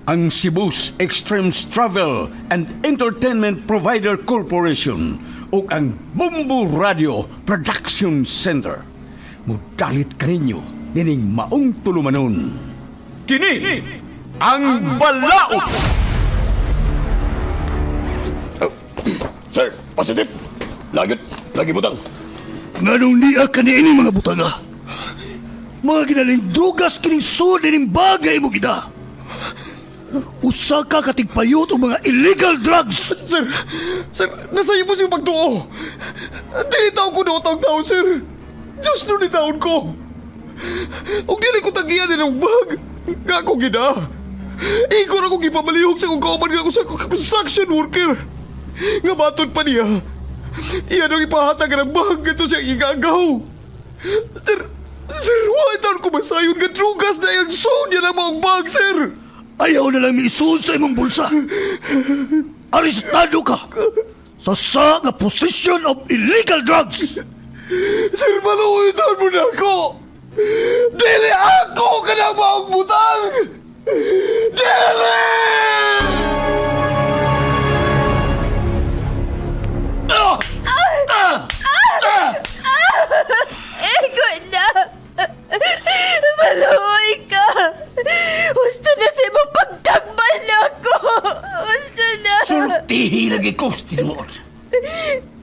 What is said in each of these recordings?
ang Cebu's Extremes Travel and Entertainment Provider Corporation o ang Bumbu Radio Production Center. Mudalit kaninyo dining maong tulumanon. Kini ang Balaod! Sir, positive. Lagi butang. Nganong niya kanini mga butaga? Mga ginaling drugas kining sud dining bagay mo gida. Usa ka katigpayot o mga illegal drugs. Sir, nasa iyo po siyang pagtuo. Dili taon ko na utang tao, sir. Diyos nun ni taon ko. Huwag dili ko tagiyan ng bag. Nga ako gina. Ikaw na kong ipamalihog sa kong kauman nga ako sa construction worker. Nga batod pa niya. Iyan ang ipahatag ng bag ito siyang igagaw. Sir, why taon ko masayon nga drugas na yung sound niya ng mga bag, sir? Ayaw na lang miisuon sa imong bulsa. Arestado ka sa nga possession of illegal drugs. Sir, maluwitan mo na ako! Dili ako ka na maong butang! Dili! Ego na! Maluoy ka! Gusto na sa imong pagtambal na ako! Gusto na! Sultihi lagi ko, tinuod.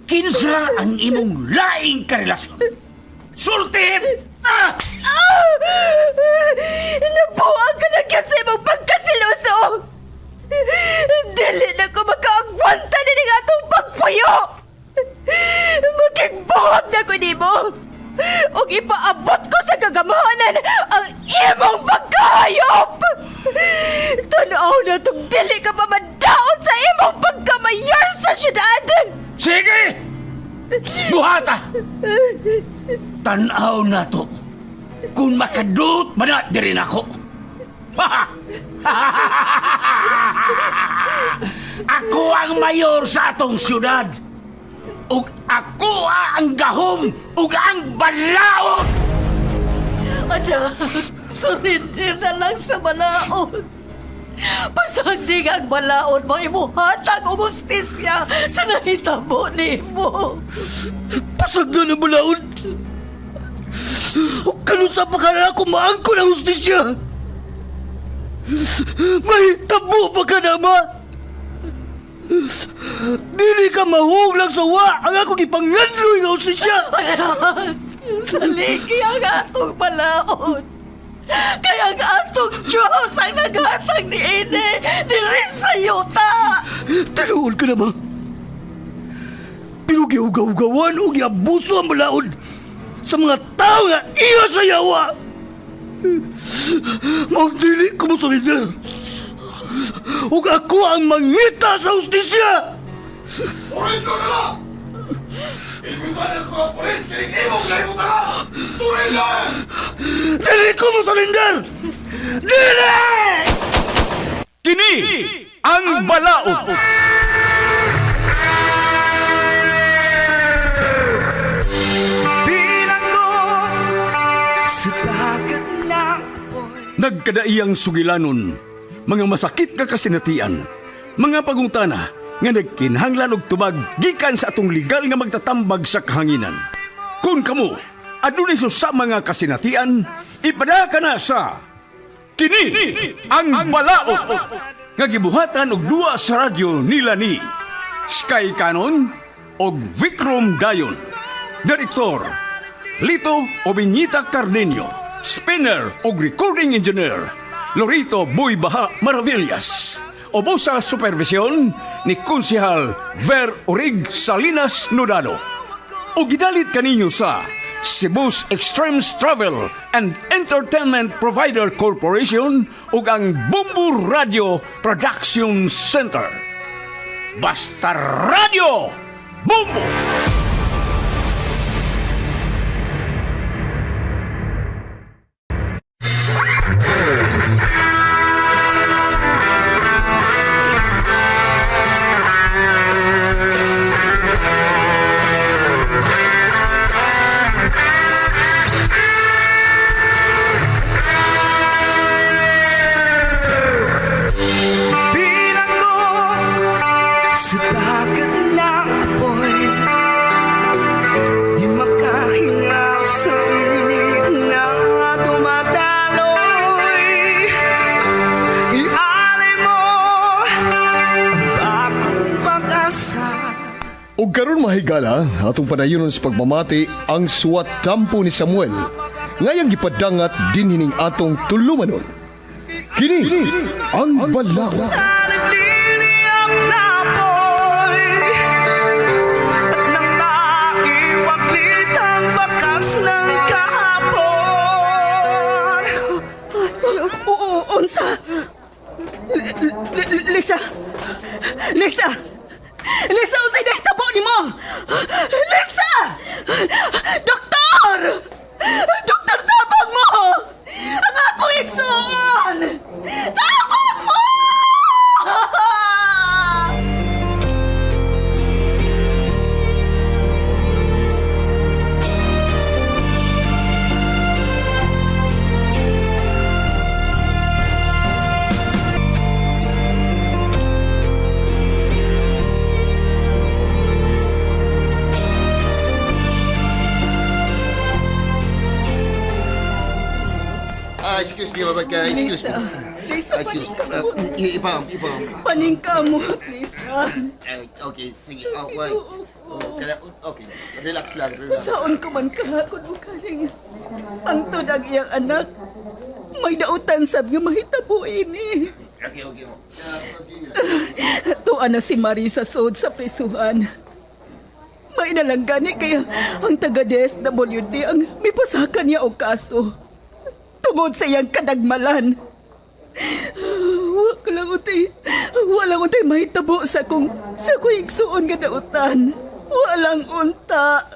Kinsa ang imong laing karelasyon? Sultihin! Nabuang ka na kyan sa imong pagkasiloso! Dili na ko makaagwanta na ng atong pagpuyo! Magigbuhag na ko nimo! O ipaabot ko sa gagamahanan ang imong pagkahayop! Tanaw na itong dili ka pa madaon sa imong pagkamayor sa syudad! Sige! Buhata! Tanaw na to. Kung makadut man na din ako. Ako ang mayor sa atong syudad. Ug ako ang gahom ug ang balaod. Anak, surrender na lang sa balaod. Pasagdig ang balaod mo, imuhatag o justisya sa nahitabo ni mo. Pasagda na balaod. O kanusa pa ka na ako maangko ng justisya. May tabo pa ka na, ma. Dili ka mahuglang sa wa ang akong ipangandroy ng justisya. Anak, saligi ang atong balaod. Kaya ang atong Diyos ang naghatag ni Ine diri sa yuta. Tinuod ka na, ma. Pero giugaw-gawan o giabuso ang balaod sa mga tao nga iya sa yawa. Magdili ko mo solider. Ug ako ang mangita sa justisya. Surrender na lang! Ikusanas ko ang polis kaya imong layo ka! Surrender! Dili ko mo solider. Dili! Kini ang Balaod. Nagkadaiyang sugilanon, mga masakit nga kasinatian, mga pagungtana nga nagkinhanglan og tubag gikan sa atong legal nga magtatambag sa kahanginan. Kung kamo adunay sa mga kasinatian, ipada ka na sa Kini ang Balaod nga gibuhatan og duwa sa radyo nila ni Sky Canon og Vikram Dayon. Direktor Lito Obiñita Cardenio. Spinner o recording engineer Lorito Boy Baha Maravillas. Obo sa supervisyon ni Konsehal Ver Orig Salinas Nodalo. O gidalit kaninyo sa Cebu's Extremes Travel and Entertainment Provider Corporation ug ang Bumbu Radio Production Center. Basta Radio Bumbu! ug karon mahigala atong padayonon sa pagmamati ang suwat kampo ni Samuel ngayang gipadangat dinhining atong tulumanon. Kini ang balaw. Nagliliyap na apoy at nang maiwaglit ang bakas ng kahapon. Oo, unsa? Lisa! Lisa! Lisa, unsay nahitabo nimo? Lisa! Doktor! Doktor, tabang mo! Ang akong igsuon! Tabang mo! Excuse me, Rebecca. Excuse me. Lisa, Excuse me. paningkamot. Ibang. Paningkamot, Lisa. Okay, sige. Wait. Okay, relax lang. Relax. Saon ko man kahapon mo kaning ang tunag iyang anak. May dautan sab nga mahitabo ini. Okay. Tuwa na si Mario sa sod sa prisuhan. May nalang gani kaya ang taga DSWD ang may pasakan niya og kaso. Tungod sa iyang kadagmalan. Walang utay mahitabo sa kong igsuon nga dautan. Walang unta.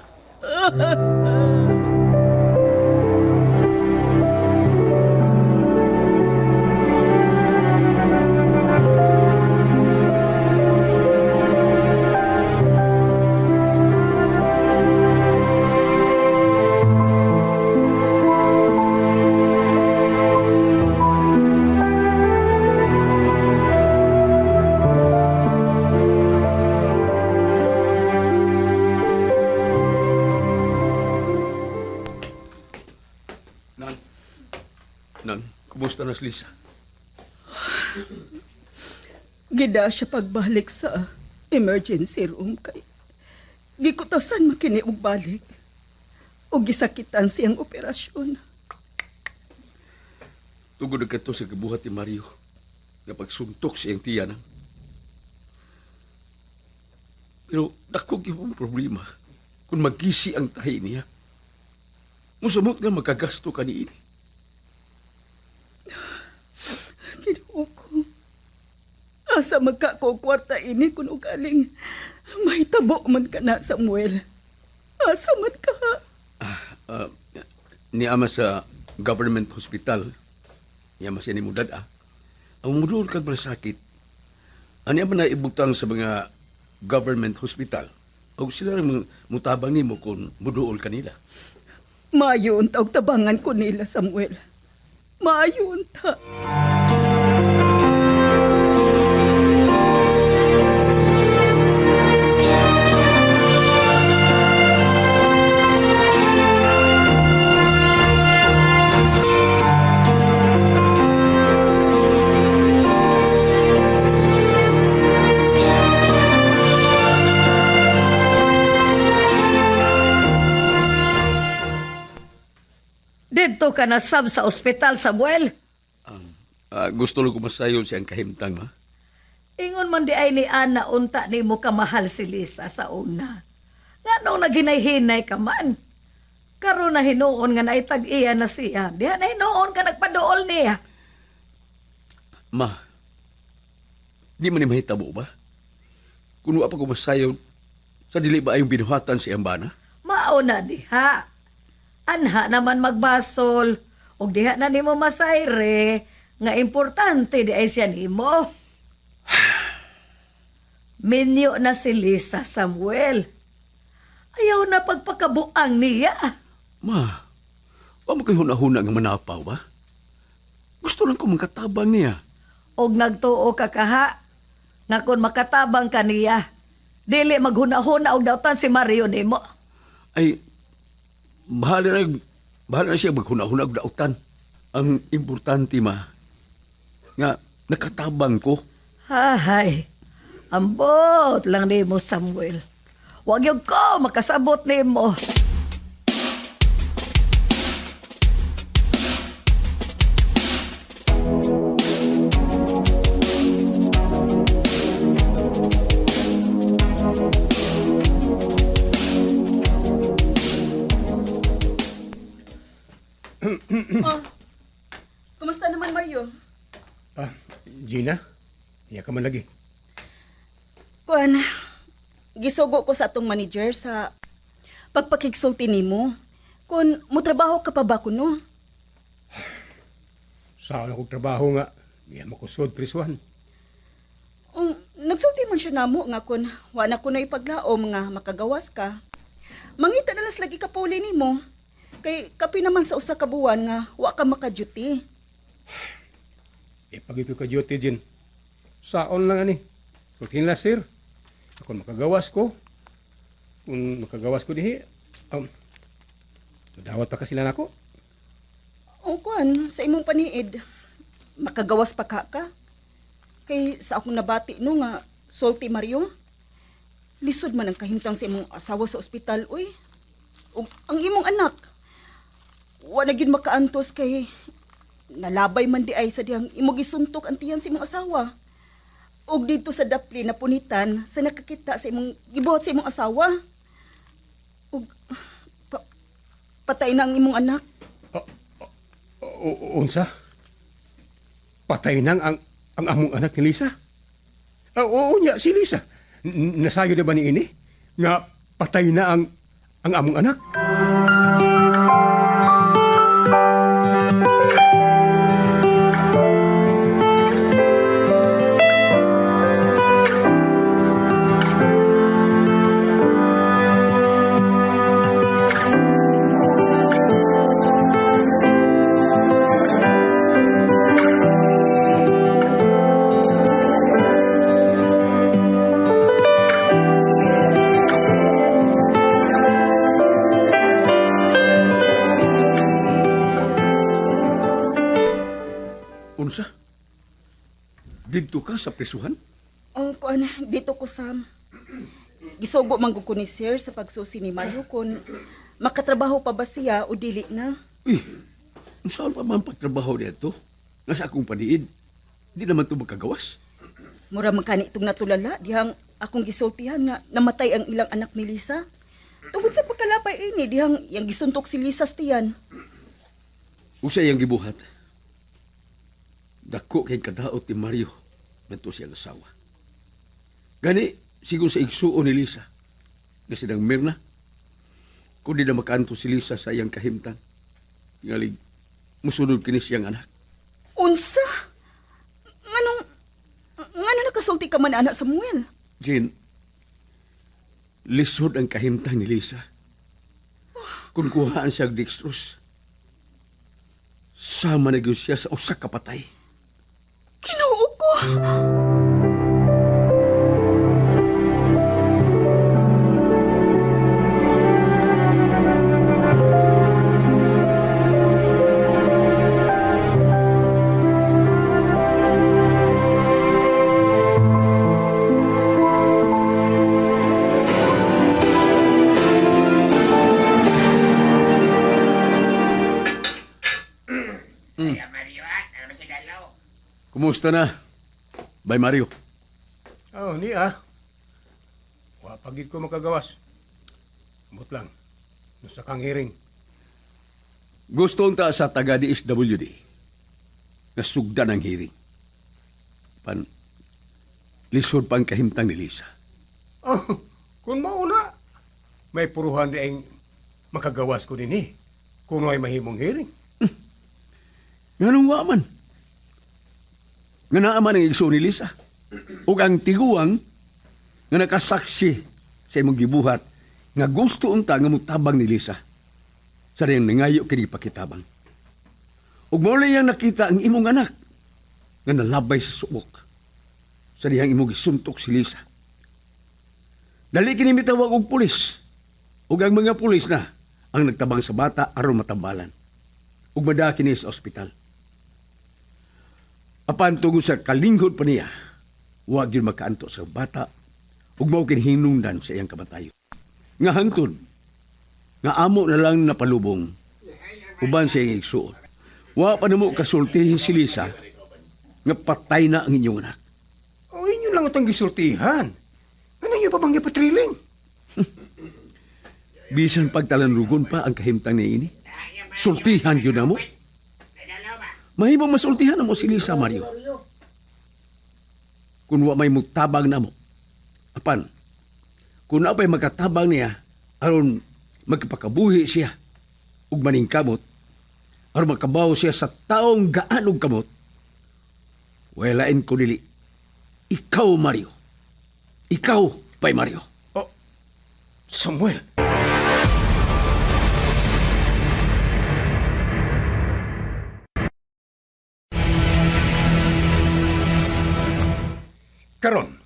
Nang, kumusta na si Lisa? Gida siya pagbalik sa emergency room kay gikutasan makini og balik. O gisakitan siyang operasyon. Tugod na kato sa kabuhat ni Mario nga pagsuntok siyang tiyanang. Pero dakog yung problema kung magkisi ang tahi niya. Musamot nga magkagasto ka ni ini. Ginoo ko. Asa magkakukwarta ini kung ugaling mahitabo man ka na, Samuel. Asa man ka. Niama sa government hospital. Niama siya ni Mudad. Ang mudul kag masakit. Ano man na ibutang sa mga government hospital. O sila rin mutabang ni mo kung muduol kanila. Maayon ta og tabangan ko nila, Samuel. Maayon ta. Dito ka na sab sa ospital, Samuel. Gusto lang ko masayon siyang kahimtang, ma. Ingon man di ay ni Ana unta ni mo kamahal si Lisa sa una. Nga nung naghinay-hinay ka man. Karon na hinuon nga naitag-iya na siya. Diha na hinuon ka nagpadool niya. Ma, di man ni mahitabo ba? Kung wa pa ko masayon, sa dili ba ayong binuhatan siyang bana? Mao na diha. Anha naman magbasol. Og diha na nimo masayre. Nga importante di ay siya nimo. Minyo na si Lisa, Samuel. Ayaw na pagpakabuang niya. Ma, wa mo kayo hunahuna nga manapaw ba? Gusto lang ko makatabang niya. Og nagtuo ka kaha. Nga kung makatabang ka niya, dili maghuna-huna og dautan si Mario nimo. Ay, bahala na siya maghuna-huna og dautan. Ang importante, ma, nga nakatabang ko. Hay, ambot lang nimo, Samuel. Wag yung ko makasabot nimo. Kumusta naman, Mario? Gina, iya ka man lagi. Kuan, gisugo ko sa atong manager sa pagpakigsulti nimo. Kung mutrabaho ka pa ba kuno? Saan akong trabaho nga, iya makusod prisuhan. Nagsulti man siya namo nga kun wa na kuno ipaglaom nga makagawas ka. Mangita na las lagi ka puli nimo. Kay kapi naman sa usa ka buwan nga wa ka maka-duty. Pag ito ka duty, Jin. Saon lang ani. Rutin na, sir. Kung makagawas ko, dihi, dawat pa ka sila nako. O kuan, sa imong paniid, makagawas pa ka. Kay sa akong nabati no nga, sulti Mario, lisod man ang kahimtang sa imong asawa sa ospital, uy. Ug ang imong anak, wa na gyud makaantos kay nalabay man di ay sa dihang imong gisuntok ang tiyan sa imong asawa. Og dito sa dapli na punitan sa nakakita sa imong gibuhat sa imong asawa. Og patay na ang imong anak. Unsa? Patay nang ang among anak ni Lisa? Oo niya, si Lisa. Nasayo na ba ni ini? Nga patay na ang among anak? Unsa? Didto ka sa prisuhan? Ang kuan dito ko sa gisugo man ko ni sir sa pagsusi ni Mario kun makatrabaho pa ba siya o dili na. Saan pa man pagtrabaho dito? Nga sa akong paniid, di naman ito magkagawas. Mura man kani itong natulala dihang akong gisultihan nga namatay ang ilang anak ni Lisa. Tungod sa pagkalapay ini dihang yang gisuntok si Lisa sa tiyan. Usa iyang gibuhat. Dako kay kadaot ni Mario ngadto siyang asawa. Gani, sigon sa igsuon ni Lisa, nga sinang Mirna, kung di na makaanto si Lisa sa iyang kahimtang, ngalig, musunod kini siyang anak. Unsa? Ngano nakasulti ka man anak Samuel? Jean, lisod ang kahimtang ni Lisa. Kung kuhaan siya dextrose, sama na gyud siya sa usa ka patay. Ginoo ko. Kumusta na? Bay Mario. Ni Wa pagid ko makagawas. Amot lang. Nusa kang hearing. Gusto ta sa taga DSWD nga sugdan ang hearing. Lisod pang kahimtang ni Lisa. Kung mauna, may puruhan di ang makagawas ko din kung ay mahimong hearing. Nganong wa man? Nga naaman ang igso ni Lisa. Ug ang tiguang nga nakasaksi sa imong gibuhat nga gusto unta nga mutabang ni Lisa. Sa rin nangayo kini pakitabang. Ug mao yang nakita ang imong anak nga nalabay sa suok. Sa dihang imong gisuntok si Lisa. Dali kini mitawag og pulis. Ug ang mga pulis na ang nagtabang sa bata aron matambalan. Ug mada kini sa ospital. Apan tungod sa kalinghod pa niya, wag yun makaanto sa bata ug mao kini hinungdan sa iyang kamatayo. nga hangtod, nga amo na lang napalubong, uban siya igsuon. Wa pa na mo kasultihin si Lisa, nga patay na ang inyong anak. O inyo lang itong gisultihan. Ano nyo pa bang gipatriling? Bisan pagtalanrugon pa ang kahimtang ni ini. Sultihan yun na mo. Mahimong masultihan na mo si Lisa, Mario. Kung wa may mutabang na mo. Apan, kung na pa'y magkatabang niya, aron magkapakabuhi siya, ug maning kamot, aron magkabaw siya sa taong gaan og kamot, walain ko dili. Ikaw, Mario. Ikaw, pa'y Mario. Oh, Samuel. Karon,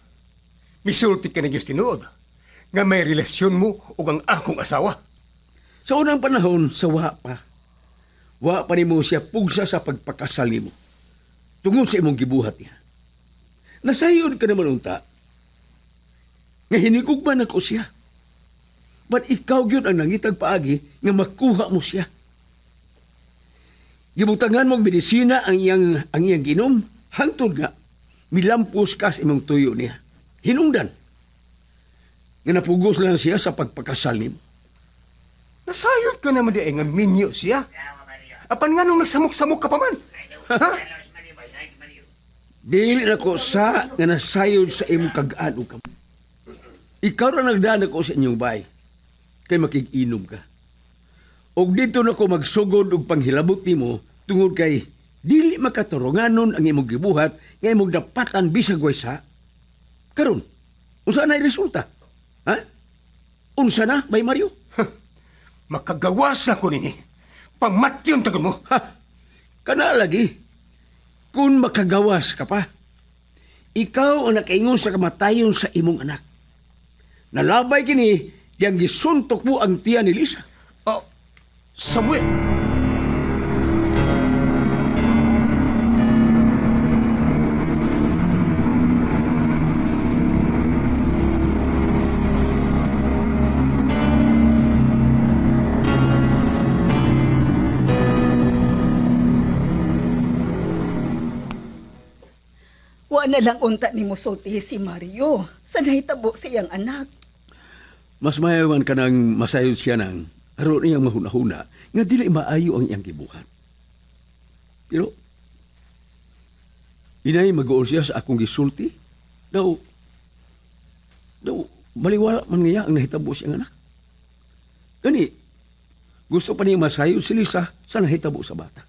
misulti ka na Diyos tinuod nga may relasyon mo o ang akong asawa. Sa unang panahon, sa wa pa. Wa pa ni mo siya pugsa sa pagpakasal nimo. Tungod sa imong gibuhat niya. Nasayod ka naman unta. Nga hinigugman ako siya. But ikaw gyud ang nangitag paagi nga makuha mo siya. Gibutangan mong medisina ang iyang ginom, hangtod nga milampos ka sa imong tuyo niya. Hinungdan. Nga napugos lang siya sa pagpakasal nimo. Nasayod ka naman di ay nga minyo siya. Apan nga nung nagsamok-samok ka pa man. Ha? Dili na ko sa nga nasayod sa imong kag-ano ka. Ikaw ra nagdaan ako sa inyong bahay. Kay makig-inom ka. Og dito na ko magsugod og panghilabot nimo tungod kay dili makaturunganon ang imong gibuhat nga imong dapatan bisag waysa. Karon, unsa na resulta? Ha? Unsa na, Bay Mario? Makagawas na ko nini. Pamatyon tagon mo. Ha? Kana lagi. Kung makagawas ka pa, ikaw ang nakaingon sa kamatayon sa imong anak. Nalabay kini, yang gisuntok mo ang tiyan ni Lisa. Oh, Samuel. Wa na lang unta ni mo sulti si Mario sa nahitabo sa iyang anak. Mas mayawan ka nang masayod siya ng aron niyang mahuna-huna nga dili maayo ang iyang gibuhat. Pero, inay mag-uol siya sa akong gisulti. Daw, baliwala man niya ang nahitabo siyang anak. Gani, gusto pa niya masayod si Lisa sa nahitabo sa bata.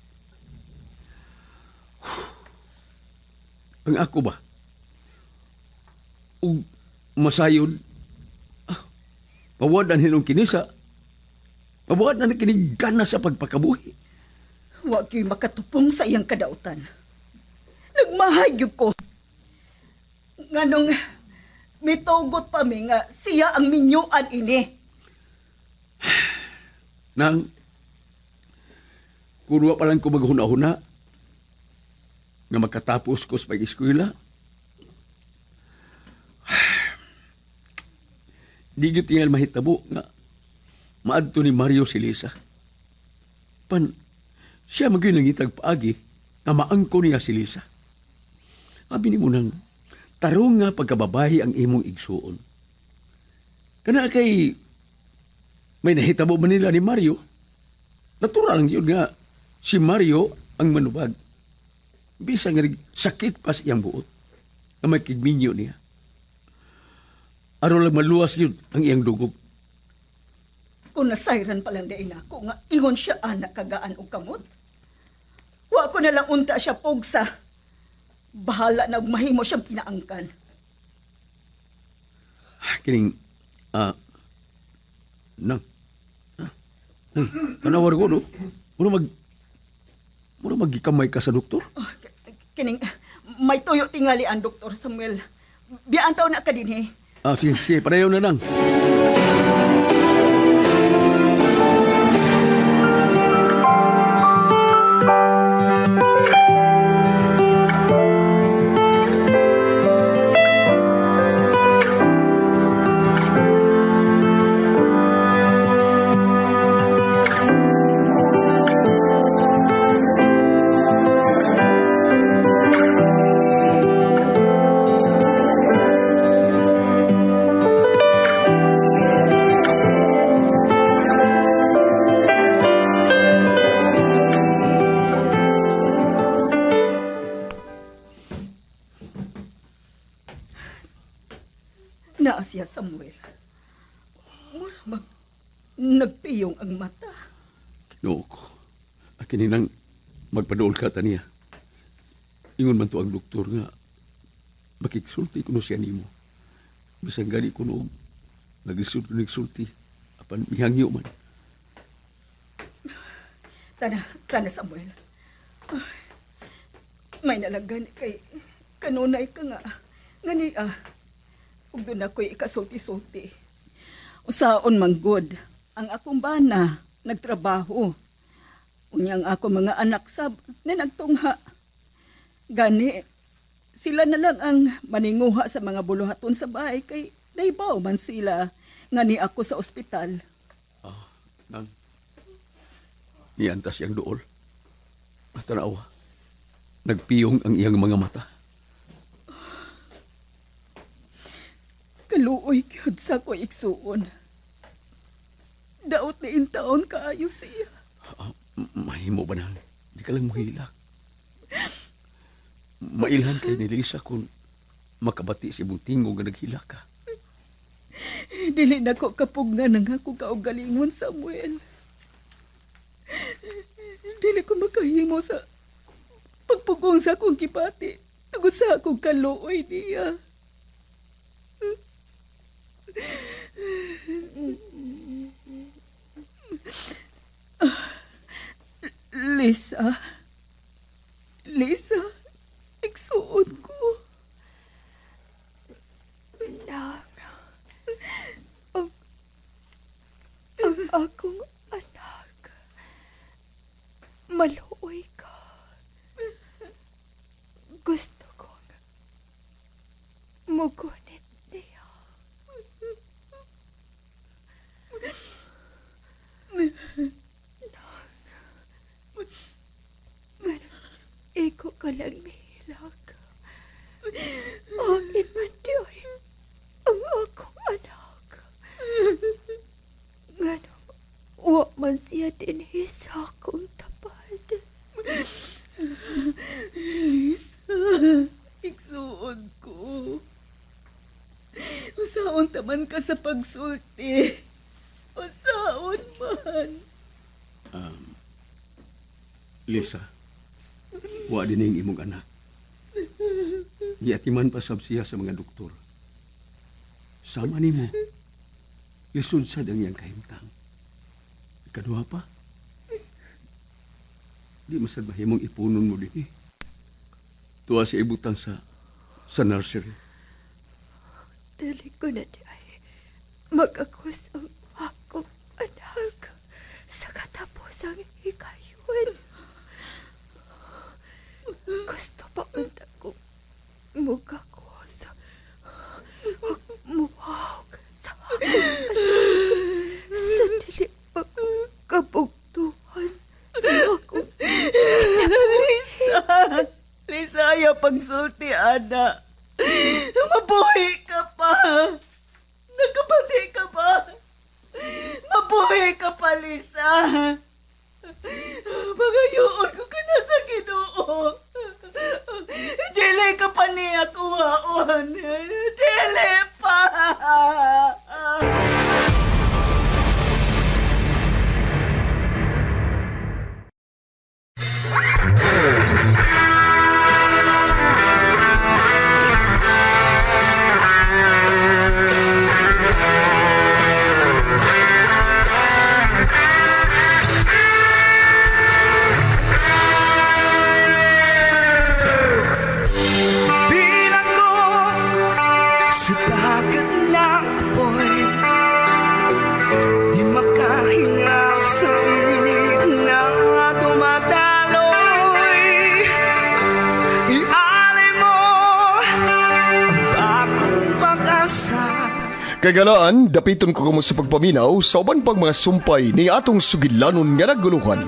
Ang ako ba? O masayod? Mawad na hinong kinisa. Mawad na kinigana sa pagpakabuhi. Wa gyud makatupong sa iyang kadautan. Nagmahayog ko. Nganong mitugot pa mi nga siya ang minyuan ini. Nang, kunwa pa lang ko maghuna-huna, nga makatapos ko sa pag-eskwela, di gyud tingal mahitabo nga maadto ni Mario si Lisa. Pan, siya magyud nangitag paagi nga maangko niya si Lisa. Abi ni mo nang tarong nga pagkababahi ang imong igsuon. Kana kay may nahitabo man nila ni Mario, natural lang yun nga si Mario ang manubag. Bisa nga sakit pa siyang buot na may kigminyo niya. Aron lang maluwas yun ang iyang dugog. Kung nasayran pa lang din ako nga ingon siya anak kagaan o kamot. Wa ko na lang unta siya pugsa. Bahala na mahimo siyang pinaangkan. Kining, kanawar ko, no? Muna maggikamay ka sa doktor? Oh, kining may tuyo tingali ang Dr. Samuel. Biyaan taon na ka din eh. Sige, pareho na lang. Naa siya, Samuel. Mura nagpiyong ang mata. Ginoo ko. Akin nang magpadool ka taniya. Ingon man to ang doktor nga makiksulti kuno siya nimo. Bisag gani kuno nagsulti apan mihangyo man. Tana, Samuel. May nalagani kay kanunay ka nga. Ngani ug doon ako'y ikasulti-sulti. Usaon man good ang akong bana nagtrabaho. Unyang ako mga anak sab na nagtungha. Gani, sila na lang ang maninguha sa mga buluhaton sa bahay kay naibaw man sila ngani ako sa ospital. Nang niantas yang dool. Matanawa. Nagpiyong ang iyang mga mata. Kaluoy kyud sa ko iksuon. Daot na intaon kaayo siya. Mahimo ba nang? Di ka lang mahilak. Mailhan kay ni Lisa kung makabati si imong tingog nga naghilak ka. Dili na ko kapugnan ng ako kaugalingon, Samuel. Dili ko makahimo sa pagpugong sa akong kipati. Tugod sa akong kaluoy niya. Lisa, iksuon ko. Ang akong anak, maluoy ka. Gusto kong mugunit niya. Iko ka lang nihilak. Angin man di ay ang akong anak. Ngano, wa man siya din sa akong tapad. Lisa, iksuon ko. Usaon taman ka sa pagsulti. Usaon man. Lisa, wa din ang imong anak. Giatiman pa sab siya sa mga doktor. Sama nimo. Lisod sad ang iyang kahimtang. Ikaduha pa. Di masad mahimong ipunon mo din eh. Tuwa sa ibutang sa nursery. Dali ko na di ay mag-akus ang akong anak sa katapusang hikayon. Gusto pa unta ko muga ko sa muhawag sa akong anak sa dili pagkabugtuhan sa akong Lisa, ayaw pagsulti, ana. Mabuhi ka pa. Nagkabati ka pa. Mabuhi ka pa, Lisa. Magayoon ko ka na sa Ginoo. Dili ka pa niya kuhaon. Dili pa. Bilang ko sa dagat na apoy, di makahinga sa init na dumadaloy. Ialay mo ang bagong pag-asa. Kagalaan, dapiton ko kamo sa pagpaminaw sa uban pang mga sumpay ni atong sugilanon nga naguluhan.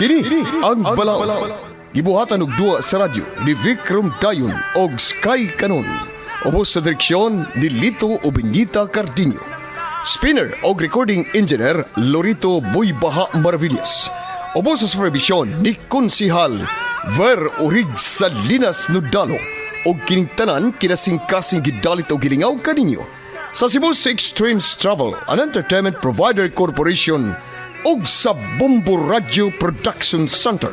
Kini ang Balaod. Gibuhatan og duwa sa radyo ni Vikram Dayon og Sky Canon. Ubos sa direksyon ni Lito Obenita Cardinho. Spinner og recording engineer Lorito Buybaha Maravillas. Ubos sa supervision ni Konsihal Ver Orig Salinas Nudalo. og kining tanan kinasing-kasing gidalit o gilingaw kaninyo sa Cebu Extremes Travel and Entertainment Provider Corporation ug sa Bombo Radio Production Center.